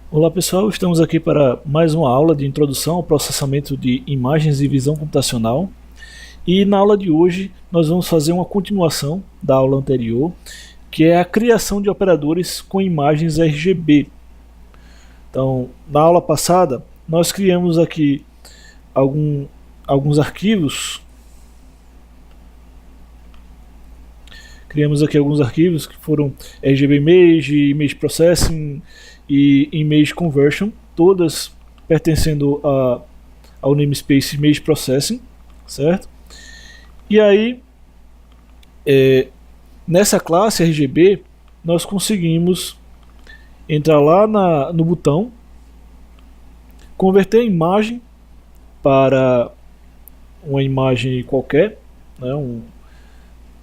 Olá pessoal, estamos aqui para mais uma aula de introdução ao processamento de imagens e visão computacional. E na aula de hoje nós vamos fazer uma continuação da aula anterior, que é a criação de operadores com imagens RGB. Então, na aula passada nós criamos aqui alguns arquivos. Criamos aqui alguns arquivos que foram RGB Image, Image Processing e Image Conversion, todas pertencendo ao namespace Image Processing, certo? E aí, nessa classe RGB, nós conseguimos entrar lá no botão, converter a imagem para uma imagem qualquer, né,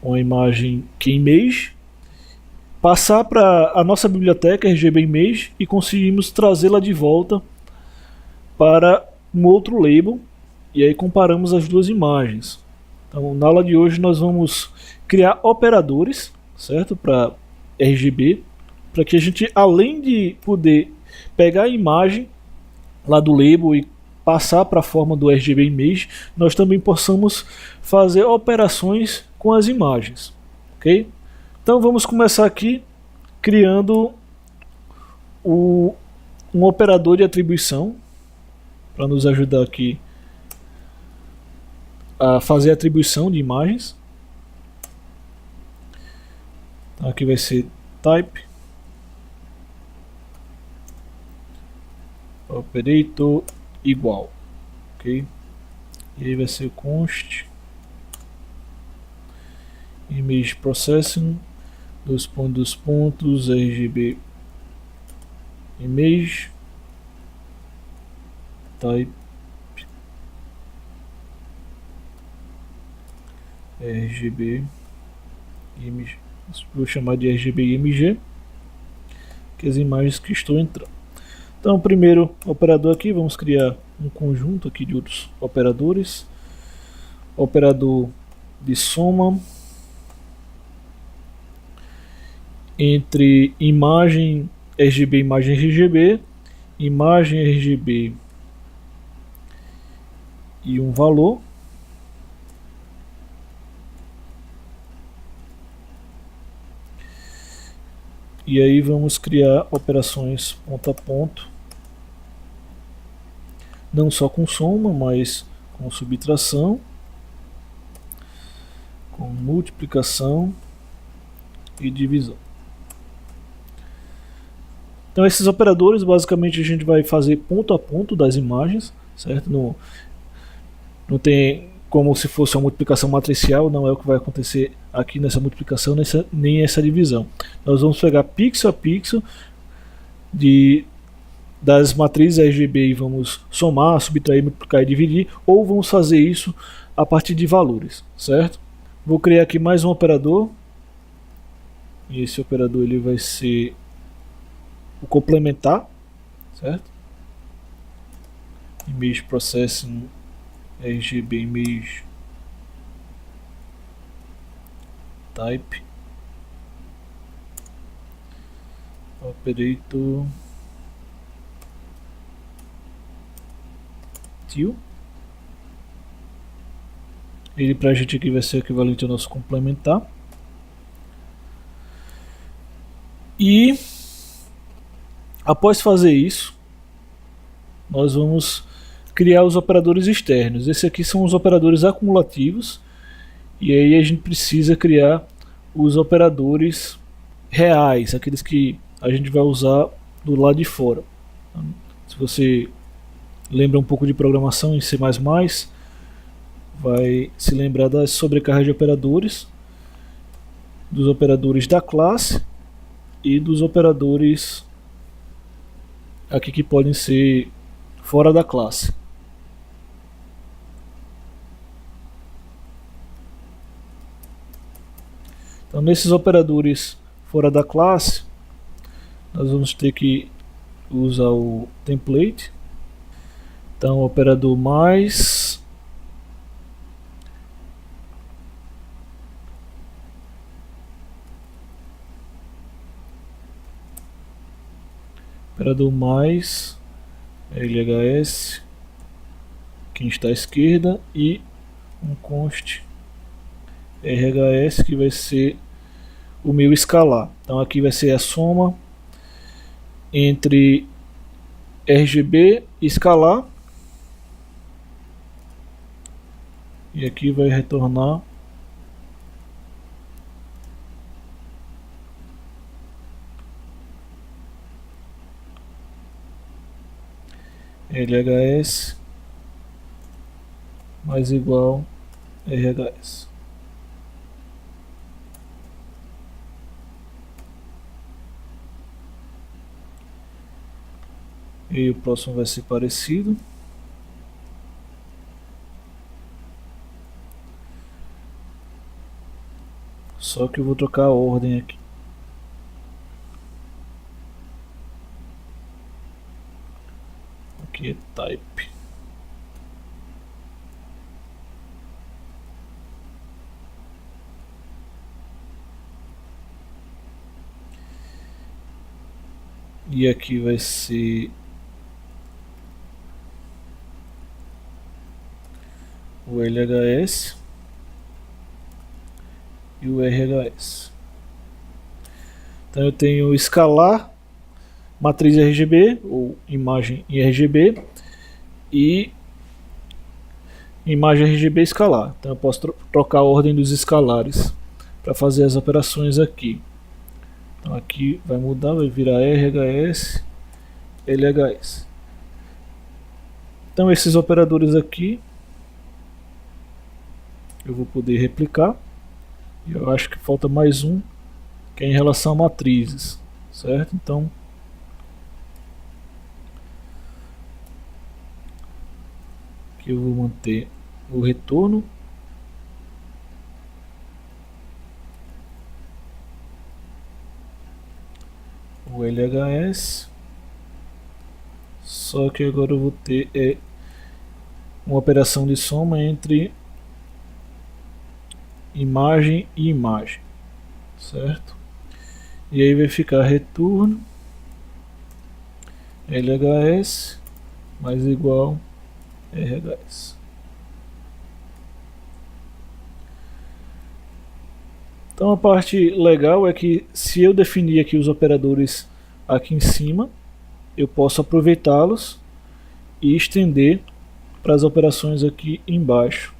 uma imagem KeyImage, passar para a nossa biblioteca RGB Image e conseguimos trazê-la de volta para um outro label, e aí comparamos as duas imagens. Então, na aula de hoje nós vamos criar operadores, certo, para RGB, para que a gente, além de poder pegar a imagem lá do label e passar para a forma do RGB Image, nós também possamos fazer operações com as imagens, ok? Então vamos começar aqui criando um operador de atribuição para nos ajudar aqui a fazer a atribuição de imagens. Então, aqui vai ser type operator igual, ok? E aí vai ser const image processing dois pontos RGB image type RGB image, vou chamar de RGB img, que é as imagens que estou entrando. Então, primeiro operador aqui, vamos criar um conjunto aqui de outros operadores. Operador de soma entre imagem RGB, imagem RGB, imagem RGB e um valor. E aí vamos criar operações ponto a ponto, não só com soma, mas com subtração, com multiplicação e divisão. Então esses operadores, basicamente a gente vai fazer ponto a ponto das imagens, certo? Não tem como se fosse uma multiplicação matricial, não é o que vai acontecer aqui nessa multiplicação, nem essa divisão. Nós vamos pegar pixel a pixel das matrizes RGB e vamos somar, subtrair, multiplicar e dividir, ou vamos fazer isso a partir de valores, certo? Vou criar aqui mais um operador, e esse operador ele vai ser o complementar, certo? Image Processing RGB Image Type Operator Til. Ele pra gente aqui vai ser equivalente ao nosso complementar. E após fazer isso, nós vamos criar os operadores externos. Esses aqui são os operadores acumulativos, e aí a gente precisa criar os operadores reais, aqueles que a gente vai usar do lado de fora. Se você lembra um pouco de programação em C++, vai se lembrar das sobrecargas de operadores, dos operadores da classe e dos operadores aqui que podem ser fora da classe. Então, nesses operadores fora da classe, nós vamos ter que usar o template. Então, o operador mais operador mais LHS, quem está à esquerda, e um const RHS, que vai ser o meu escalar. Então aqui vai ser a soma entre RGB e escalar, e aqui vai retornar LHS mais igual RHS. E o próximo vai ser parecido. Só que eu vou trocar a ordem aqui. Aqui é type. E aqui vai ser o LHS e o RHS. Então eu tenho escalar, matriz RGB ou imagem em RGB e imagem RGB escalar. Então eu posso trocar a ordem dos escalares para fazer as operações aqui. Então aqui vai mudar, vai virar RHS, LHS. Então esses operadores aqui eu vou poder replicar. E eu acho que falta mais um, que é em relação a matrizes, certo? Então aqui eu vou manter o retorno, o LHS, só que agora eu vou ter uma operação de soma entre imagem e imagem, certo? E aí vai ficar retorno LHS mais igual RHS. Então a parte legal é que se eu definir aqui os operadores aqui em cima, eu posso aproveitá-los e estender para as operações aqui embaixo.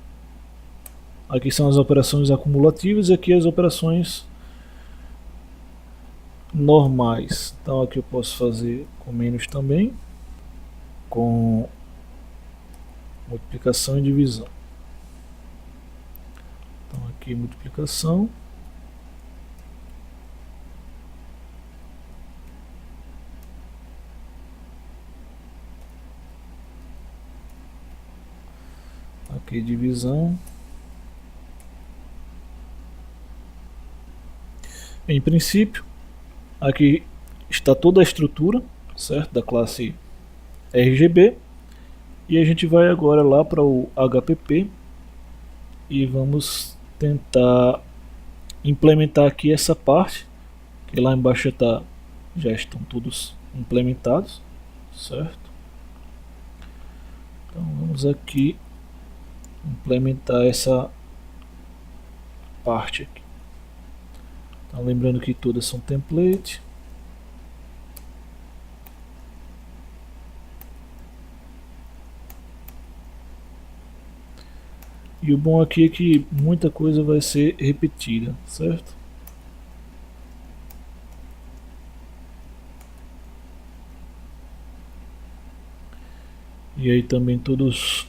Aqui são as operações acumulativas e aqui as operações normais. Então aqui eu posso fazer com menos também, com multiplicação e divisão. Então aqui multiplicação, aqui divisão. Em princípio, aqui está toda a estrutura, certo, da classe RGB, e a gente vai agora lá para o HPP e vamos tentar implementar aqui essa parte, que lá embaixo já estão todos implementados, certo? Então vamos aqui implementar essa parte aqui. Então, lembrando que todas são template. E o bom aqui é que muita coisa vai ser repetida, certo? E aí também todos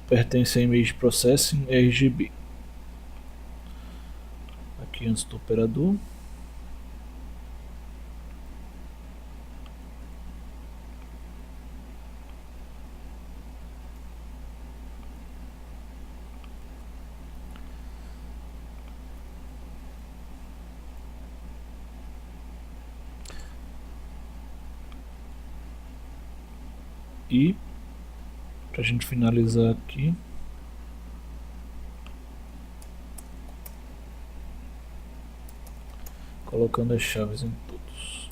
pertencem a Image Processing RGB. Aqui antes do operador. E para a gente finalizar aqui, colocando as chaves em todos.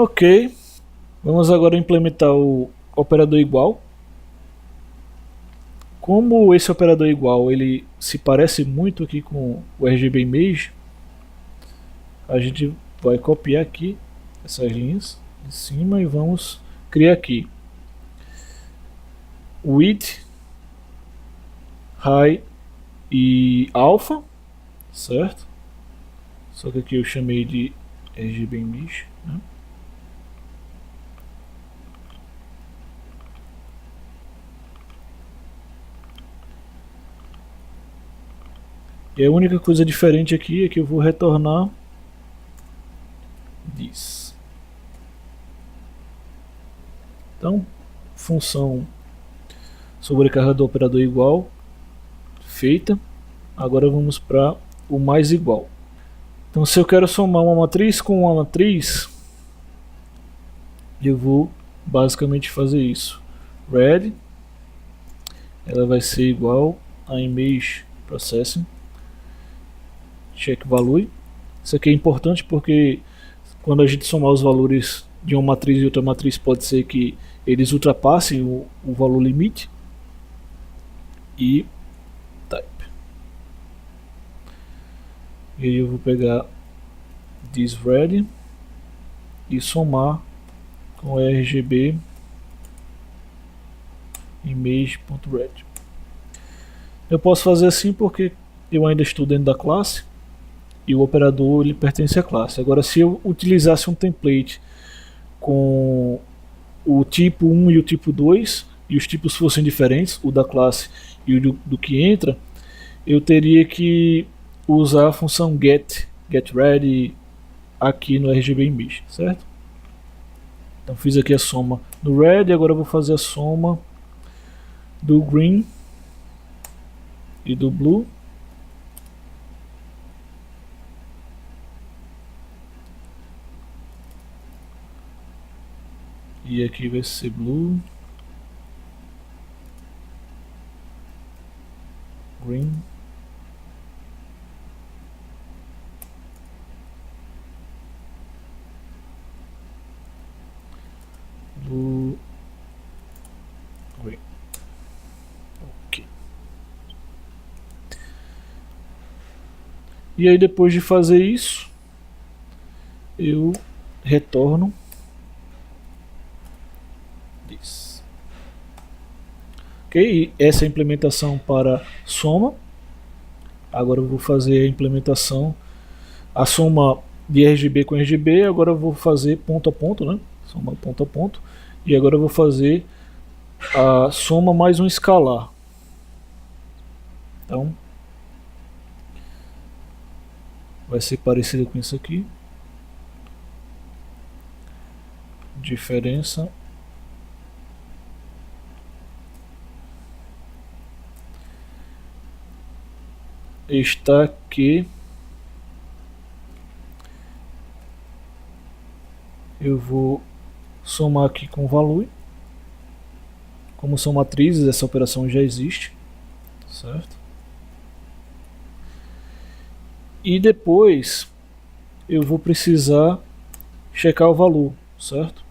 Ok, vamos agora implementar o operador igual. Como esse operador igual ele se parece muito aqui com o RGB Image, a gente vai copiar aqui essas linhas em cima e vamos criar aqui width, high e alpha, certo? Só que aqui eu chamei de RGB Image, né? E a única coisa diferente aqui é que eu vou retornar this. Então, função sobrecarga do operador igual feita. Agora vamos para o mais igual. Então, se eu quero somar uma matriz com uma matriz, eu vou basicamente fazer isso. Red, ela vai ser igual a image processing check value. Isso aqui é importante porque quando a gente somar os valores de uma matriz e outra matriz, pode ser que eles ultrapassem o valor limite. E type. E aí eu vou pegar this red e somar com RGB image.red. Eu posso fazer assim porque eu ainda estou dentro da classe e o operador ele pertence à classe. Agora, se eu utilizasse um template com o tipo 1 e o tipo 2 e os tipos fossem diferentes, o da classe e o do que entra, eu teria que usar a função getReady aqui no RGB Image, certo? Então fiz aqui a soma do red e agora eu vou fazer a soma do green e do blue. E aqui vai ser blue, green, blue, green. Ok. E aí depois de fazer isso, eu retorno this. Ok, essa é a implementação para soma. Agora eu vou fazer a implementação, a soma de RGB com RGB. Agora eu vou fazer ponto a ponto, né? Soma ponto a ponto. E agora eu vou fazer a soma mais um escalar. Então vai ser parecido com isso aqui. Diferença está que eu vou somar aqui com value. Como são matrizes, essa operação já existe, certo? E depois eu vou precisar checar o valor, certo?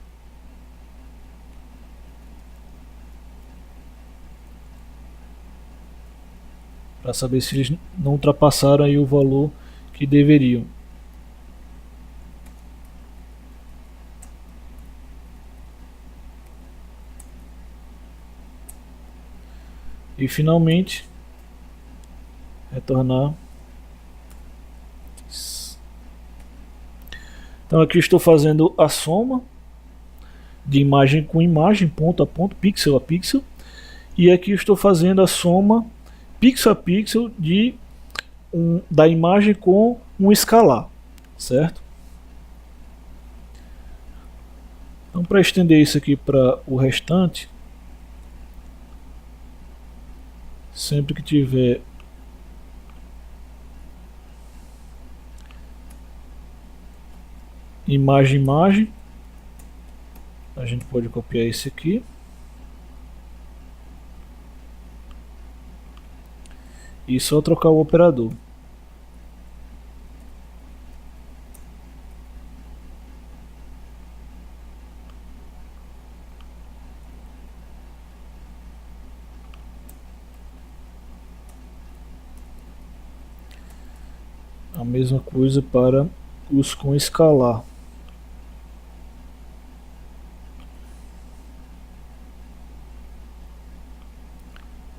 Para saber se eles não ultrapassaram aí o valor que deveriam. E finalmente retornar. Então aqui eu estou fazendo a soma de imagem com imagem, ponto a ponto, pixel a pixel. E aqui eu estou fazendo a soma pixel a pixel da imagem com um escalar, certo? Então, para estender isso aqui para o restante, sempre que tiver imagem, a gente pode copiar esse aqui e só trocar o operador. A mesma coisa para os com escalar.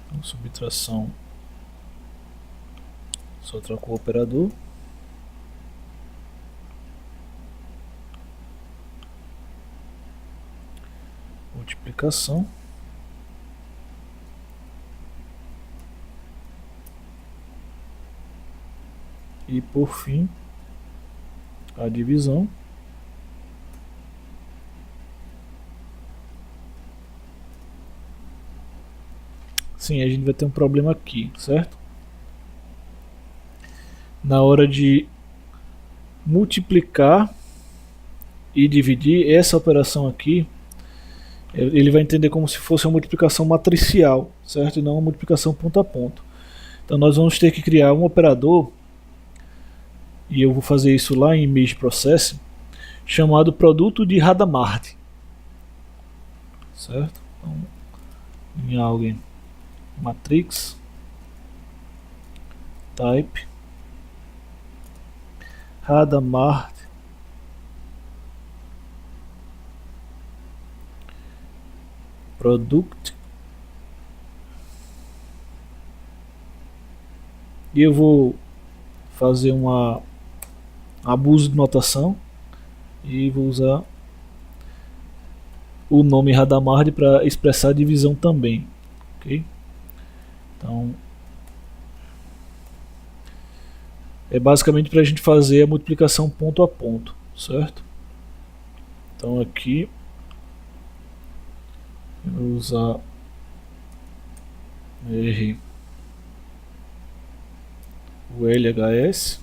Então, subtração, só troco o operador. Multiplicação. E por fim, a divisão. Sim, a gente vai ter um problema aqui, certo? Na hora de multiplicar e dividir, essa operação aqui, ele vai entender como se fosse uma multiplicação matricial, certo? E não uma multiplicação ponto a ponto. Então nós vamos ter que criar um operador, e eu vou fazer isso lá em Image Processing, chamado produto de Hadamard, certo? Então, em alguém matrix type Hadamard product, e eu vou fazer um abuso de notação e vou usar o nome Hadamard para expressar a divisão também, ok? Então é basicamente para a gente fazer a multiplicação ponto a ponto, certo? Então aqui eu vou usar R, o LHS,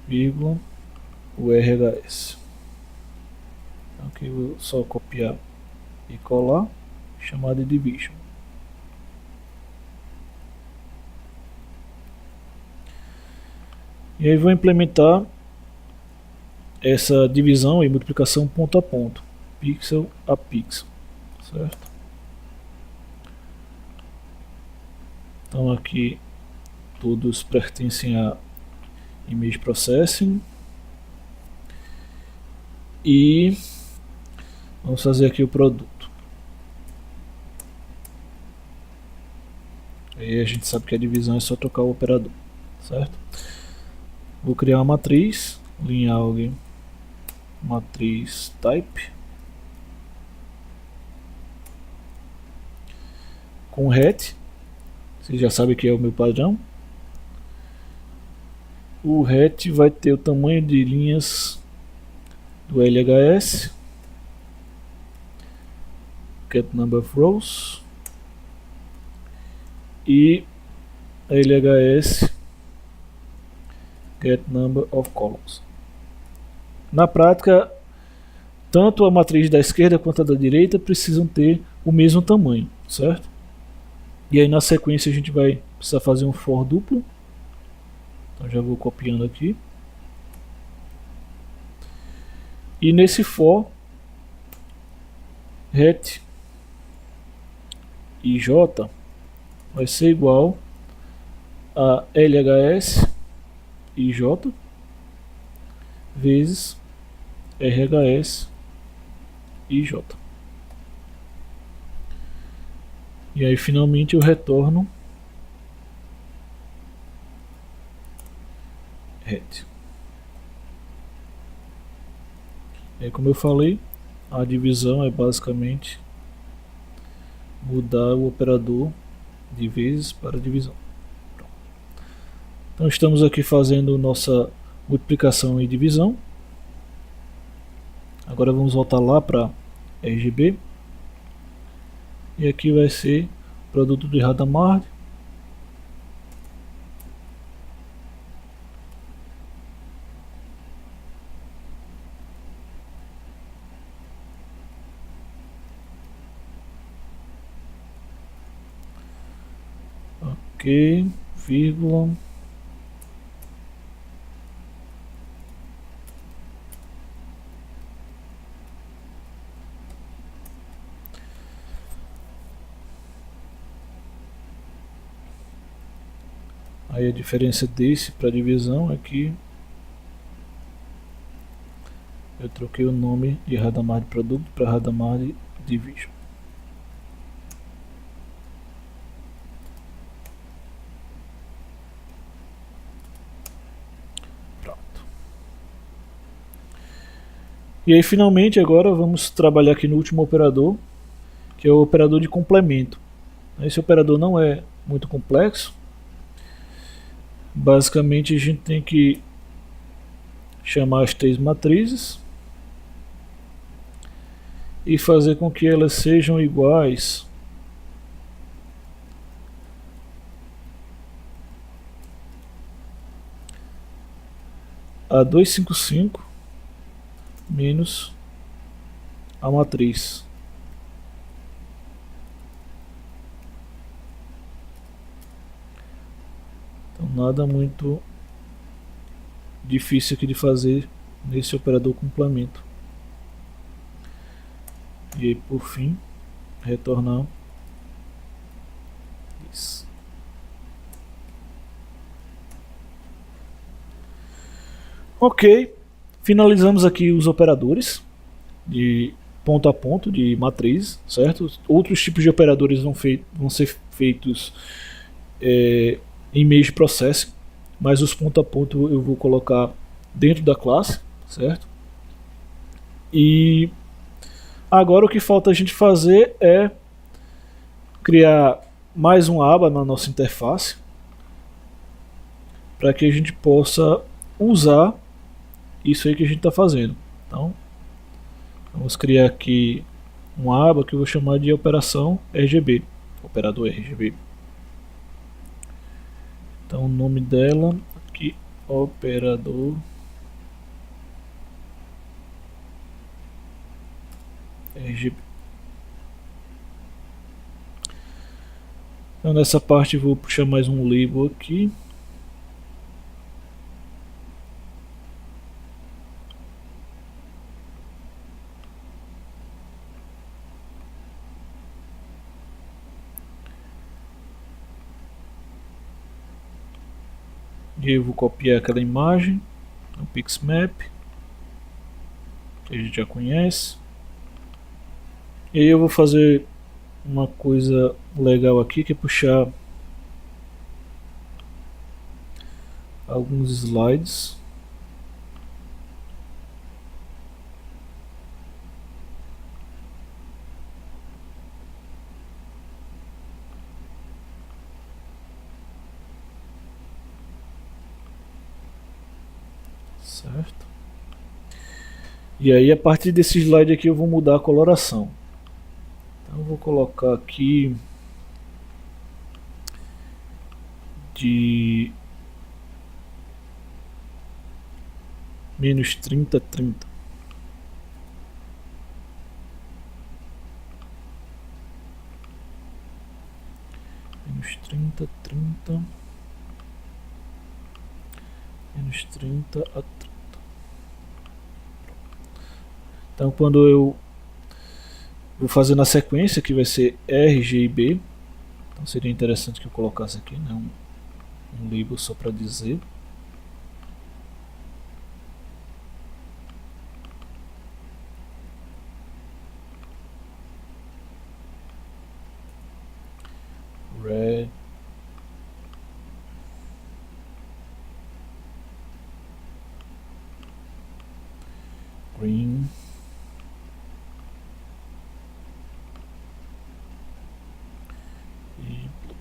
vírgula, o RHS. Então aqui eu vou só copiar e colar, chamar de division. E aí vou implementar essa divisão e multiplicação ponto a ponto, pixel a pixel, certo? Então aqui todos pertencem a Image Processing e vamos fazer aqui o produto. Aí a gente sabe que a divisão é só trocar o operador, certo? Vou criar uma matriz, linha alguém, matriz type, com het, você já sabe que é o meu padrão. O het vai ter o tamanho de linhas do LHS, get number of rows, e LHS get number of columns. Na prática, tanto a matriz da esquerda quanto a da direita precisam ter o mesmo tamanho, certo? E aí na sequência a gente vai precisar fazer um for duplo. Então já vou copiando aqui. E nesse for, het ij vai ser igual a LHS ij vezes RHS ij. E aí finalmente eu retorno het. E aí, como eu falei, a divisão é basicamente mudar o operador de vezes para divisão. Pronto. Então estamos aqui fazendo nossa multiplicação e divisão. Agora vamos voltar lá para RGB. E aqui vai ser produto de Hadamard. Ok, vírgula. Aí a diferença desse para divisão é que eu troquei o nome de Hadamard Product para Hadamard Division. Pronto. E aí finalmente agora vamos trabalhar aqui no último operador, que é o operador de complemento. Esse operador não é muito complexo. Basicamente a gente tem que chamar as três matrizes e fazer com que elas sejam iguais a 255 menos a matriz. Então nada muito difícil aqui de fazer nesse operador complemento. E aí por fim retornar isso. Ok, finalizamos aqui os operadores de ponto a ponto de matriz, certo? Outros tipos de operadores vão ser feitos em meio de processo, mas os ponto a ponto eu vou colocar dentro da classe, certo? E agora o que falta a gente fazer é criar mais uma aba na nossa interface para que a gente possa usar isso aí que a gente está fazendo. Então vamos criar aqui uma aba que eu vou chamar de operação RGB, operador RGB. Então o nome dela aqui, operador RGB. Então nessa parte eu vou puxar mais um label aqui. E eu vou copiar aquela imagem no Pixmap, que a gente já conhece. E aí eu vou fazer uma coisa legal aqui, que é puxar alguns slides. Certo? E aí a partir desse slide aqui eu vou mudar a coloração. Então eu vou colocar aqui de menos 30, 30. Menos 30, 30. Menos 30 a 30. Então quando eu vou fazer na sequência, que vai ser R, G e B, então seria interessante que eu colocasse aqui, né, um label só para dizer. Red, green, e blue.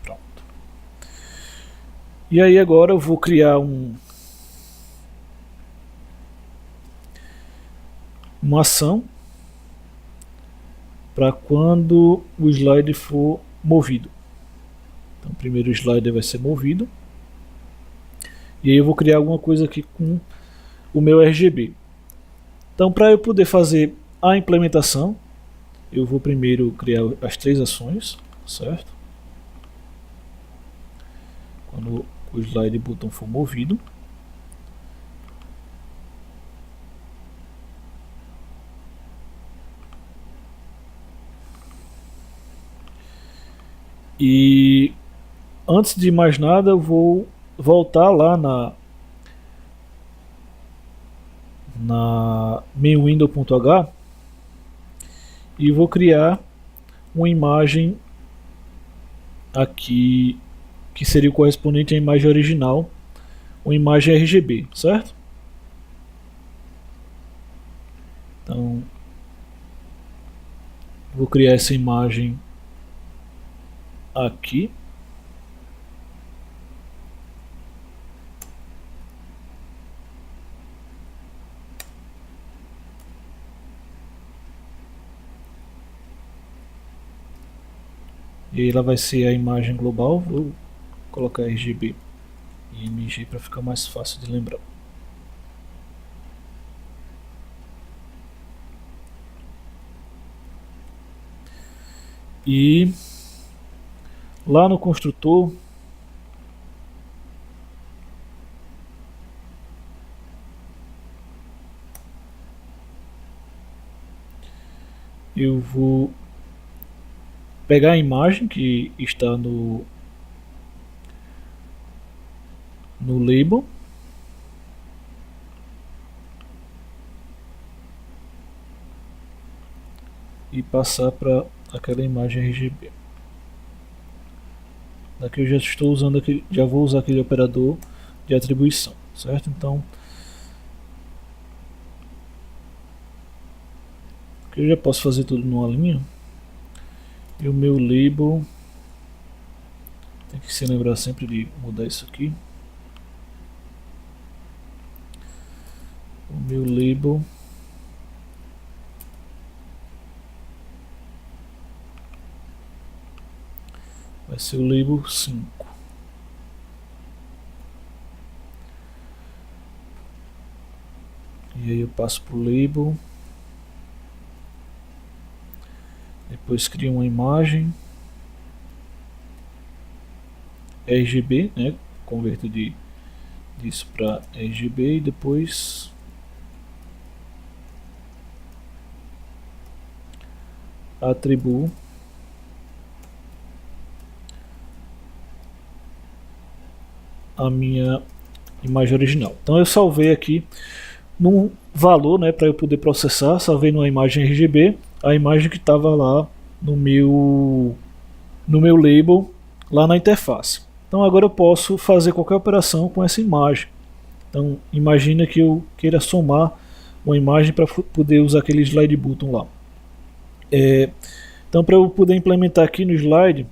Pronto. E aí agora eu vou criar uma ação para quando o slide for movido. Então primeiro o slider vai ser movido. E aí eu vou criar alguma coisa aqui com o meu RGB. Então para eu poder fazer a implementação, eu vou primeiro criar as três ações, certo? Quando o slide button for movido. E antes de mais nada, eu vou voltar lá na mainWindow.h e vou criar uma imagem aqui que seria o correspondente à imagem original, uma imagem RGB, certo? Então, vou criar essa imagem aqui. E ela vai ser a imagem global. Vou colocar RGB e MG para ficar mais fácil de lembrar. E lá no construtor eu vou pegar a imagem que está no label e passar para aquela imagem RGB. Daqui eu já estou usando aquele, já vou usar aquele operador de atribuição, certo? Então aqui eu já posso fazer tudo numa linha. E o meu label tem que se lembrar sempre de mudar isso aqui. O meu label vai ser o label 5. E aí eu passo para o label. Depois crio uma imagem RGB, né? Converto disso para RGB e depois atribuo a minha imagem original. Então eu salvei aqui num valor, né, para eu poder processar, salvei numa imagem RGB a imagem que estava lá no meu label lá na interface. Então agora eu posso fazer qualquer operação com essa imagem. Então imagina que eu queira somar uma imagem para poder usar aquele slide button lá. Então para eu poder implementar aqui no slide,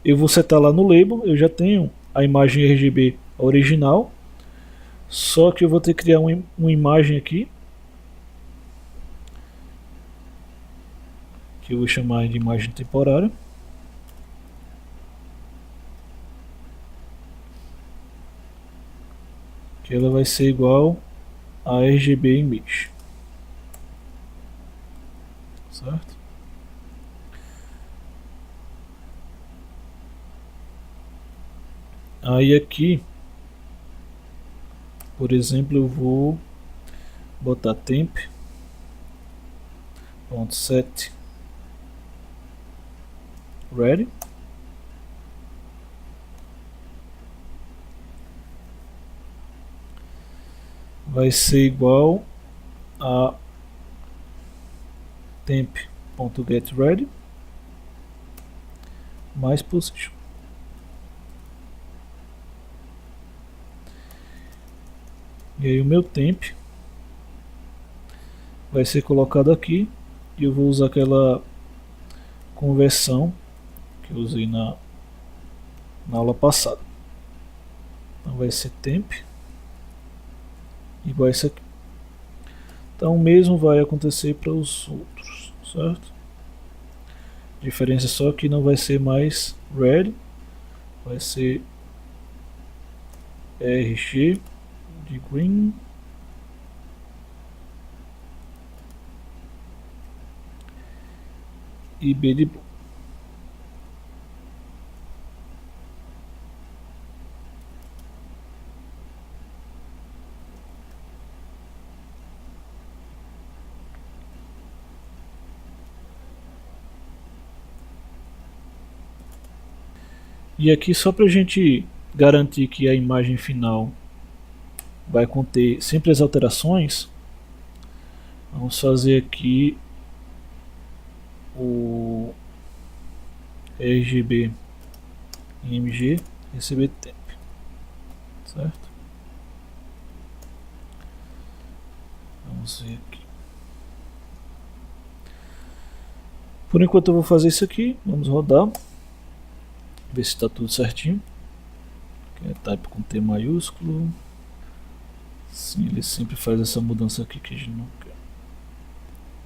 eu vou setar lá no label, eu já tenho a imagem RGB original, só que eu vou ter que criar uma imagem aqui, que eu vou chamar de imagem temporária. Que ela vai ser igual a RGB image, certo? Aí aqui, por exemplo, eu vou botar temp.set ready. Vai ser igual a temp.getReady mais position. E aí o meu temp vai ser colocado aqui e eu vou usar aquela conversão que eu usei na aula passada. Então vai ser temp igual a isso aqui. Então o mesmo vai acontecer para os outros, certo? A diferença é só que não vai ser mais red, vai ser RG de green e B de blue. E aqui, só para a gente garantir que a imagem final vai conter sempre as alterações, vamos fazer aqui o RGB img receber temp, certo? Vamos ver aqui. Por enquanto eu vou fazer isso aqui, vamos rodar, ver se está tudo certinho. Aqui é type com T maiúsculo. Sim, ele sempre faz essa mudança aqui que a gente não quer.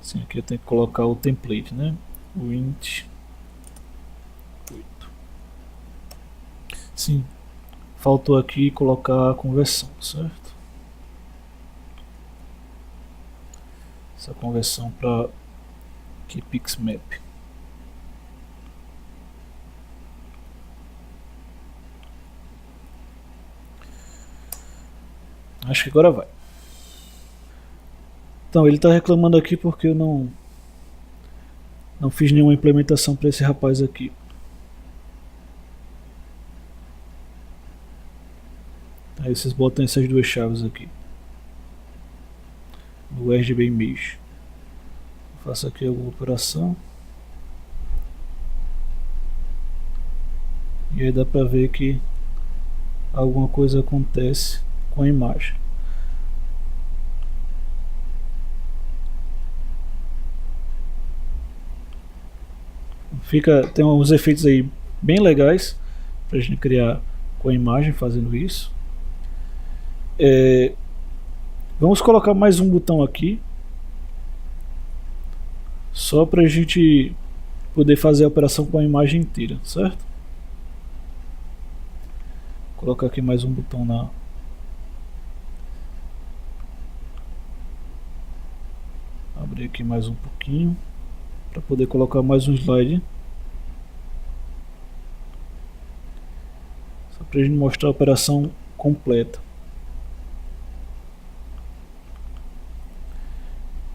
Sim, aqui eu tenho que colocar o template, né? O int 8. Sim, faltou aqui colocar a conversão, certo? Essa conversão para Pixmap. Acho que agora vai. Então, ele está reclamando aqui porque eu não fiz nenhuma implementação para esse rapaz aqui. Aí vocês botam essas duas chaves aqui no RGB image. Faço aqui alguma operação. E aí dá para ver que alguma coisa acontece com a imagem. Tem uns efeitos aí bem legais para a gente criar com a imagem fazendo isso. Vamos colocar mais um botão aqui, só para a gente poder fazer a operação com a imagem inteira, certo? Vou colocar aqui mais um botão na abrir aqui mais um pouquinho para poder colocar mais um slide, só para a gente mostrar a operação completa.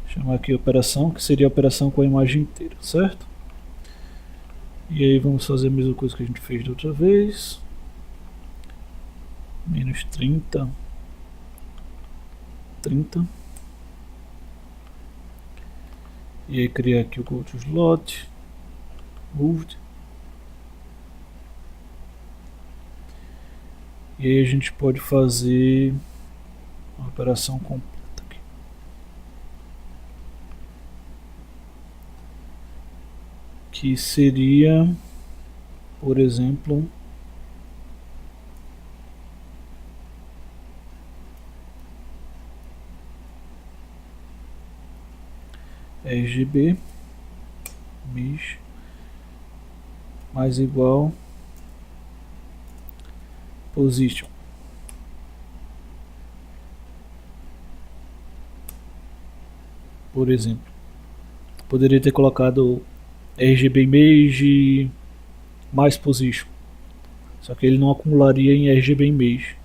Chamar aqui a operação, que seria a operação com a imagem inteira, certo? E aí vamos fazer a mesma coisa que a gente fez da outra vez. Menos 30. 30. E aí criar aqui o go to slot. Moved. E aí a gente pode fazer uma operação completa. Que seria, por exemplo, RGB mesh mais igual position. Por exemplo, poderia ter colocado RGB image mais position, só que ele não acumularia em RGB image.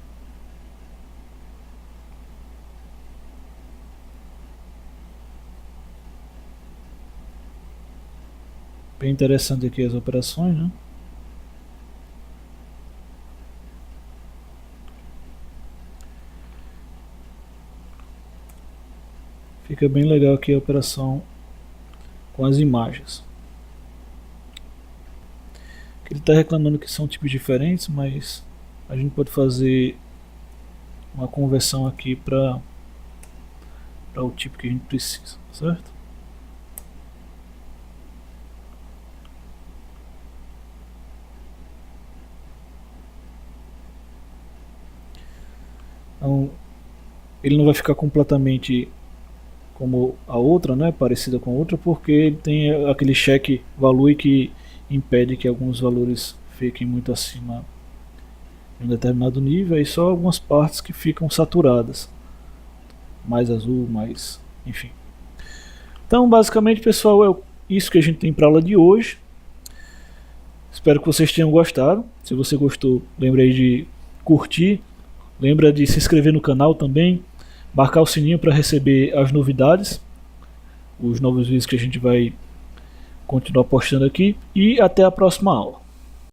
Bem interessante aqui as operações, né? Fica bem legal aqui a operação com as imagens. Ele está reclamando que são tipos diferentes, mas a gente pode fazer uma conversão aqui para o tipo que a gente precisa, certo? Então, ele não vai ficar completamente como a outra, né, parecida com a outra, porque ele tem aquele check value que impede que alguns valores fiquem muito acima de um determinado nível, e só algumas partes que ficam saturadas, mais azul, mais, enfim. Então, basicamente, pessoal, é isso que a gente tem para a aula de hoje. Espero que vocês tenham gostado. Se você gostou, lembre aí de curtir, lembra de se inscrever no canal também, marcar o sininho para receber as novidades, os novos vídeos que a gente vai continuar postando aqui, e até a próxima aula.